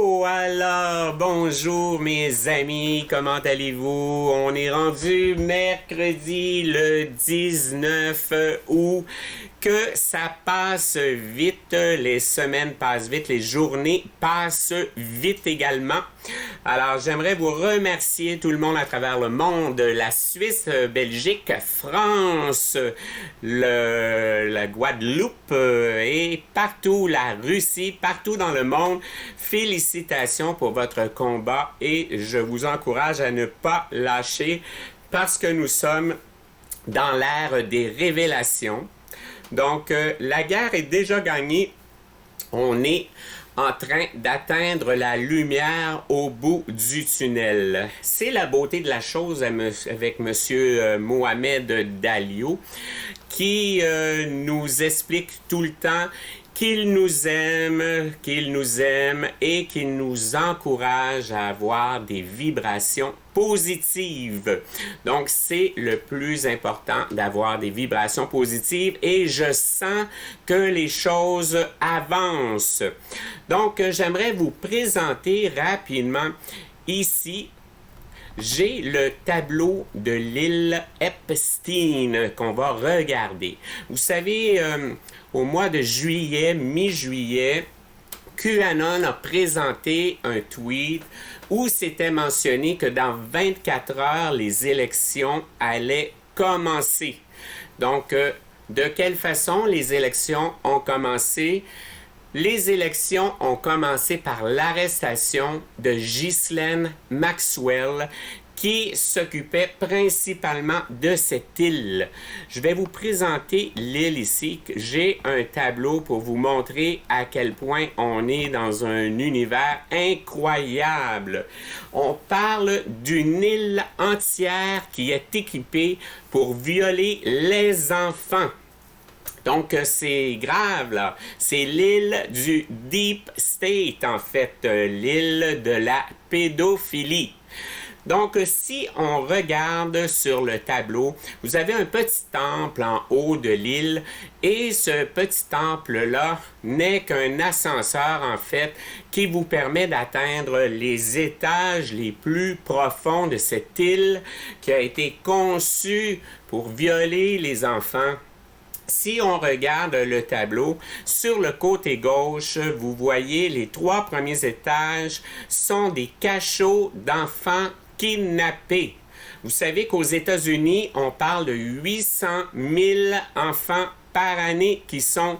Oh, alors, bonjour mes amis, comment allez-vous? On est rendu mercredi le 19 août. Que ça passe vite, les semaines passent vite, les journées passent vite également. Alors, j'aimerais vous remercier tout le monde à travers le monde, la Suisse, Belgique, France, la Guadeloupe et partout, la Russie, partout dans le monde. Félicitations pour votre combat et je vous encourage à ne pas lâcher parce que nous sommes dans l'ère des révélations. Donc, la guerre est déjà gagnée. On est en train d'atteindre la lumière au bout du tunnel. C'est la beauté de la chose avec M. Mohamed Dalio qui nous explique tout le temps qu'il nous aime et qu'il nous encourage à avoir des vibrations positives. Donc, c'est le plus important d'avoir des vibrations positives et je sens que les choses avancent. Donc, j'aimerais vous présenter rapidement ici. J'ai le tableau de l'île Epstein qu'on va regarder. Vous savez, au mois de juillet, mi-juillet, QAnon a présenté un tweet où c'était mentionné que dans 24 heures, les élections allaient commencer. Donc, de quelle façon les élections ont commencé? Les élections ont commencé par l'arrestation de Ghislaine Maxwell qui s'occupait principalement de cette île. Je vais vous présenter l'île ici. J'ai un tableau pour vous montrer à quel point on est dans un univers incroyable. On parle d'une île entière qui est équipée pour violer les enfants. Donc, c'est grave, là. C'est l'île du Deep State, en fait, l'île de la pédophilie. Donc, si on regarde sur le tableau, vous avez un petit temple en haut de l'île et ce petit temple-là n'est qu'un ascenseur, en fait, qui vous permet d'atteindre les étages les plus profonds de cette île qui a été conçue pour violer les enfants. Si on regarde le tableau, sur le côté gauche, vous voyez les 3 premiers étages sont des cachots d'enfants kidnappés. Vous savez qu'aux États-Unis, on parle de 800 000 enfants par année qui sont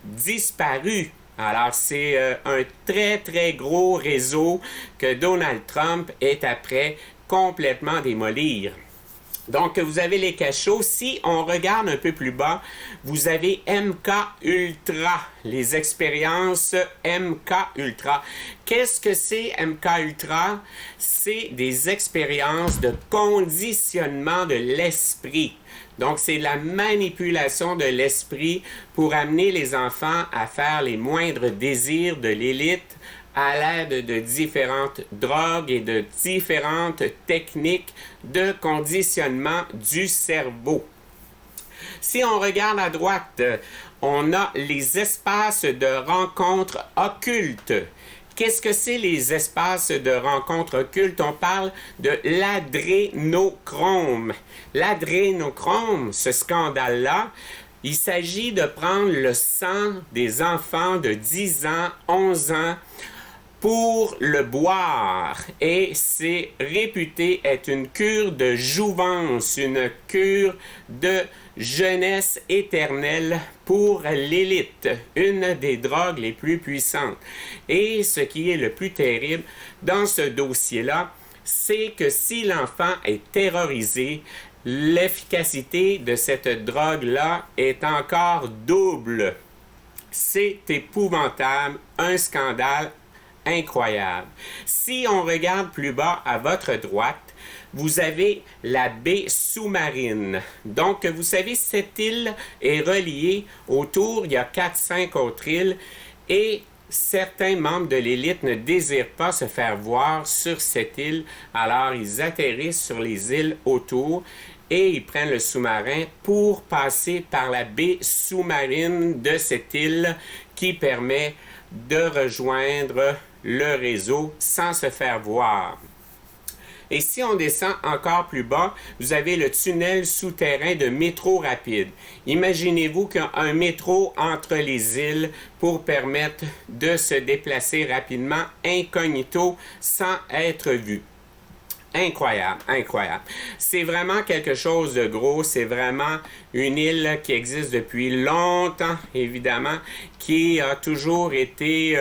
disparus. Alors, c'est un très, très gros réseau que Donald Trump est après complètement démolir. Donc, vous avez les cachots. Si on regarde un peu plus bas, vous avez MK Ultra, les expériences MK Ultra. Qu'est-ce que c'est MK Ultra? C'est des expériences de conditionnement de l'esprit. Donc, c'est la manipulation de l'esprit pour amener les enfants à faire les moindres désirs de l'élite à l'aide de différentes drogues et de différentes techniques de conditionnement du cerveau. Si on regarde à droite, on a les espaces de rencontres occultes. Qu'est-ce que c'est les espaces de rencontres occultes? On parle de l'adrénochrome. L'adrénochrome, ce scandale-là, il s'agit de prendre le sang des enfants de 10 ans, 11 ans, pour le boire et c'est réputé être une cure de jouvence, une cure de jeunesse éternelle pour l'élite, une des drogues les plus puissantes. Et ce qui est le plus terrible dans ce dossier-là, c'est que si l'enfant est terrorisé, l'efficacité de cette drogue-là est encore double. C'est épouvantable, un scandale incroyable. Si on regarde plus bas à votre droite, vous avez la baie sous-marine. Donc, vous savez, cette île est reliée autour, il y a 4-5 autres îles, et certains membres de l'élite ne désirent pas se faire voir sur cette île, alors ils atterrissent sur les îles autour et ils prennent le sous-marin pour passer par la baie sous-marine de cette île qui permet de rejoindre le réseau sans se faire voir. Et si on descend encore plus bas, vous avez le tunnel souterrain de métro rapide. Imaginez-vous qu'un métro entre les îles pour permettre de se déplacer rapidement, incognito, sans être vu. Incroyable, incroyable. C'est vraiment quelque chose de gros. C'est vraiment une île qui existe depuis longtemps, évidemment, qui a toujours été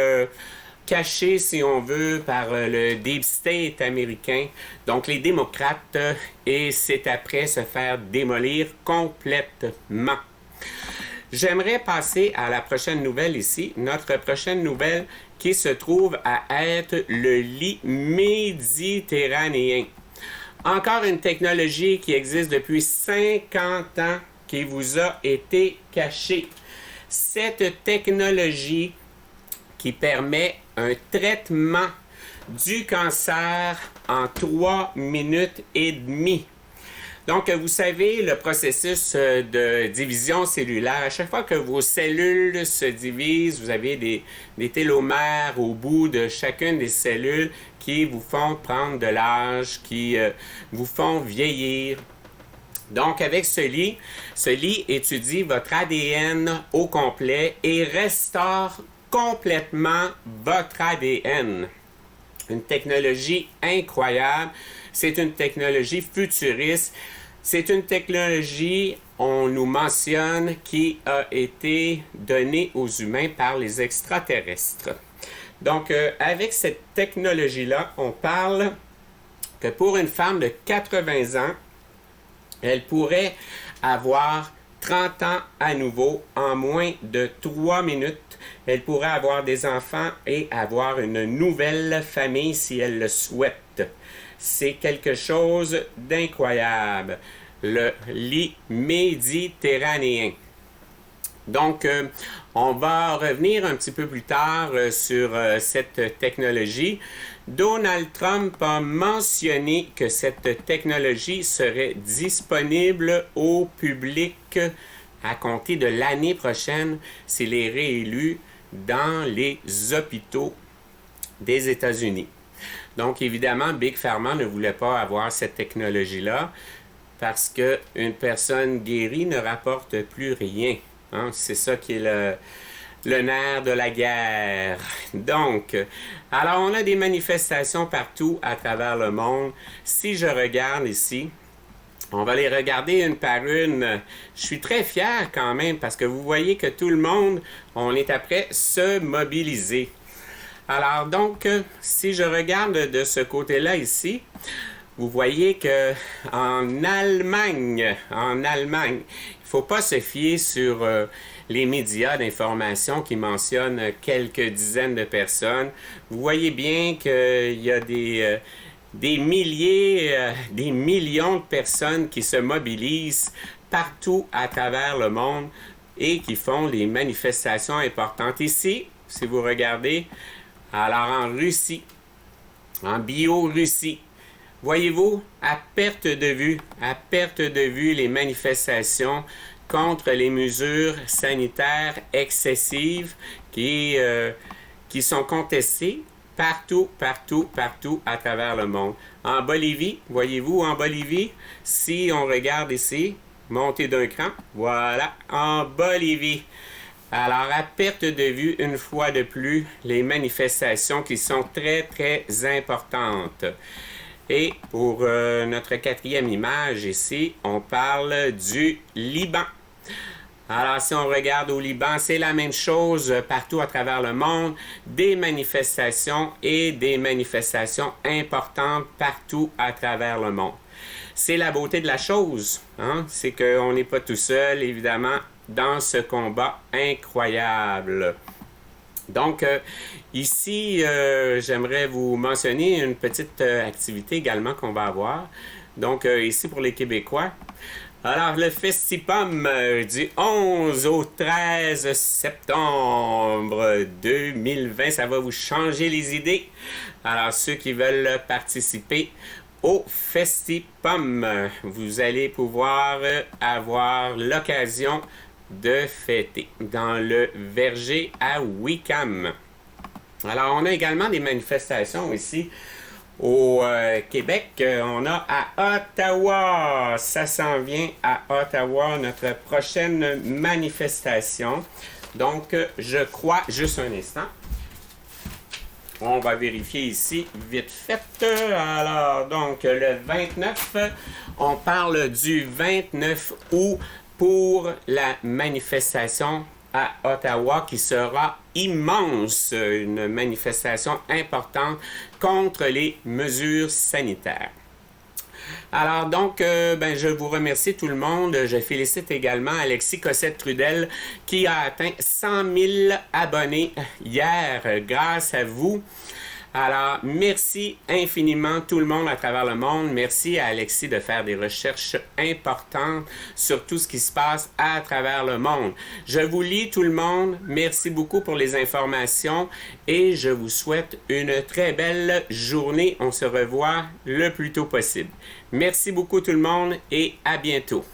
cachée, si on veut, par le Deep State américain, donc les démocrates, et c'est après se faire démolir complètement. J'aimerais passer à la prochaine nouvelle ici. Notre prochaine nouvelle qui se trouve à être le lit méditerranéen. Encore une technologie qui existe depuis 50 ans qui vous a été cachée. Cette technologie qui permet un traitement du cancer en 3 minutes et demie. Donc, vous savez, le processus de division cellulaire, à chaque fois que vos cellules se divisent, vous avez des télomères au bout de chacune des cellules qui vous font prendre de l'âge, qui vous font vieillir. Donc, avec ce lit étudie votre ADN au complet et restaure complètement votre ADN. Une technologie incroyable. C'est une technologie futuriste. C'est une technologie, on nous mentionne, qui a été donnée aux humains par les extraterrestres. Donc, avec cette technologie-là, on parle que pour une femme de 80 ans, elle pourrait avoir 30 ans à nouveau en moins de 3 minutes. Elle pourrait avoir des enfants et avoir une nouvelle famille si elle le souhaite. C'est quelque chose d'incroyable. Le lit méditerranéen. Donc, on va revenir un petit peu plus tard sur cette technologie. Donald Trump a mentionné que cette technologie serait disponible au public à compter de l'année prochaine s'il est réélu dans les hôpitaux des États-Unis. Donc, évidemment, Big Pharma ne voulait pas avoir cette technologie-là parce qu'une personne guérie ne rapporte plus rien. Hein? C'est ça qui est le nerf de la guerre. Donc, alors on a des manifestations partout à travers le monde. Si je regarde ici, on va les regarder une par une. Je suis très fier quand même parce que vous voyez que tout le monde, on est après se mobiliser. Alors donc, si je regarde de ce côté-là ici, vous voyez que en Allemagne, il ne faut pas se fier sur les médias d'information qui mentionnent quelques dizaines de personnes. Vous voyez bien qu'il y a des milliers, des millions de personnes qui se mobilisent partout à travers le monde et qui font les manifestations importantes. Ici, si vous regardez, alors en Russie, en Biélorussie, voyez-vous, à perte de vue, les manifestations contre les mesures sanitaires excessives qui sont contestées partout à travers le monde. En Bolivie, voyez-vous, en Bolivie, si on regarde ici, montée d'un cran, voilà, en Bolivie. Alors, à perte de vue, une fois de plus, les manifestations qui sont très importantes. Et pour notre quatrième image ici, on parle du Liban. Alors, si on regarde au Liban, c'est la même chose partout à travers le monde. Des manifestations et des manifestations importantes partout à travers le monde. C'est la beauté de la chose, hein? C'est qu'on n'est pas tout seul, évidemment, dans ce combat incroyable. Donc, ici, j'aimerais vous mentionner une petite activité également qu'on va avoir. Donc, ici pour les Québécois. Alors, le Festipom du 11 au 13 septembre 2020, ça va vous changer les idées. Alors, ceux qui veulent participer au Festipom, vous allez pouvoir avoir l'occasion de fêter dans le verger à Wickham. Alors, on a également des manifestations ici au Québec. On a à Ottawa. Ça s'en vient à Ottawa, notre prochaine manifestation. Donc, je crois, juste un instant. On va vérifier ici, vite fait. Alors, donc, le 29, on parle du 29 août pour la manifestation à Ottawa qui sera immense, une manifestation importante contre les mesures sanitaires. Alors donc, je vous remercie tout le monde. Je félicite également Alexis Cossette-Trudel qui a atteint 100 000 abonnés hier grâce à vous. Alors, merci infiniment tout le monde à travers le monde. Merci à Alexis de faire des recherches importantes sur tout ce qui se passe à travers le monde. Je vous lis tout le monde. Merci beaucoup pour les informations et je vous souhaite une très belle journée. On se revoit le plus tôt possible. Merci beaucoup tout le monde et à bientôt.